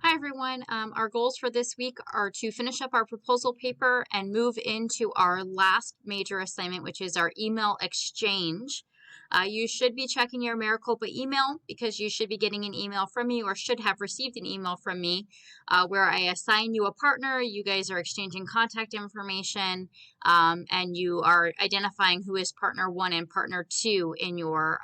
Hi everyone. Our goals for this week are to finish up our proposal paper and move into our last major assignment, which is our email exchange. You should be checking your Maricopa email because you should be getting an email from me or should have received an email from me where I assign you a partner. You guys are exchanging contact information and you are identifying who is partner 1 and partner 2 in your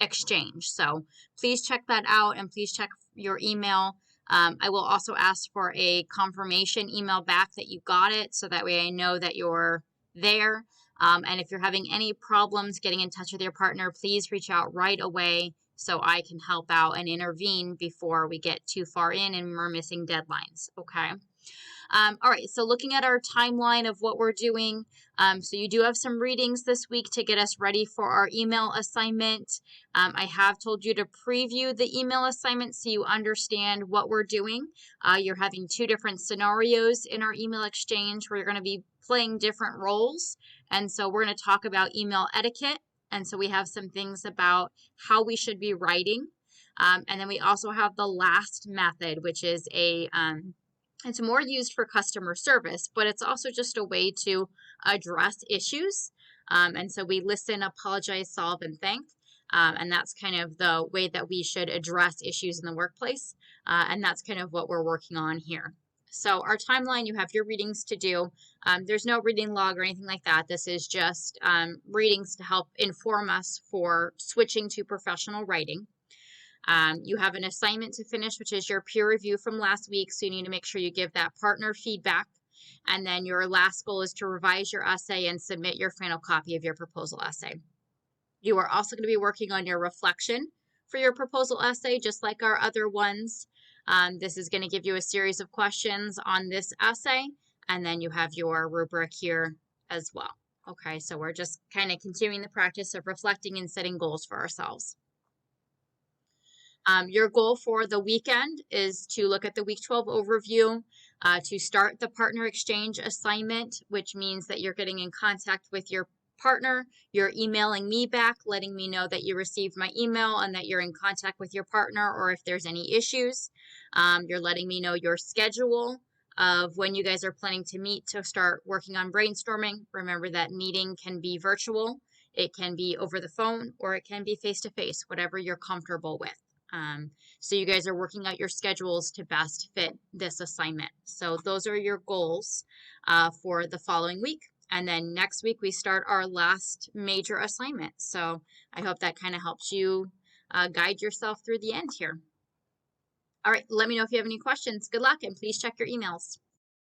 exchange. So please check that out and please check your email. I will also ask for a confirmation email back that you got it so that way I know that you're there. And if you're having any problems getting in touch with your partner, please reach out right away so I can help out and intervene before we get too far in and we're missing deadlines. Okay. All right, so looking at our timeline of what we're doing, so you do have some readings this week to get us ready for our email assignment. I have told you to preview the email assignment so you understand what we're doing. You're having two different scenarios in our email exchange where you're going to be playing different roles. And so we're going to talk about email etiquette. And so we have some things about how we should be writing. And then we also have the last method, which is it's more used for customer service, but it's also just a way to address issues. And so we listen, apologize, solve, and thank. And that's kind of the way that we should address issues in the workplace. And that's kind of what we're working on here. So our timeline, you have your readings to do. There's no reading log or anything like that. This is just readings to help inform us for switching to professional writing. You have an assignment to finish, which is your peer review from last week. So you need to make sure you give that partner feedback. And then your last goal is to revise your essay and submit your final copy of your proposal essay. You are also going to be working on your reflection for your proposal essay, just like our other ones. This is going to give you a series of questions on this essay. And then you have your rubric here as well. Okay, so we're just kind of continuing the practice of reflecting and setting goals for ourselves. Your goal for the weekend is to look at the week 12 overview, to start the partner exchange assignment, which means that you're getting in contact with your partner. You're emailing me back, letting me know that you received my email and that you're in contact with your partner or if there's any issues. You're letting me know your schedule of when you guys are planning to meet to start working on brainstorming. Remember that meeting can be virtual, it can be over the phone, or it can be face-to-face, whatever you're comfortable with. So you guys are working out your schedules to best fit this assignment. So those are your goals for the following week. And then next week we start our last major assignment. So I hope that kind of helps you guide yourself through the end here. All right, let me know if you have any questions. Good luck and please check your emails.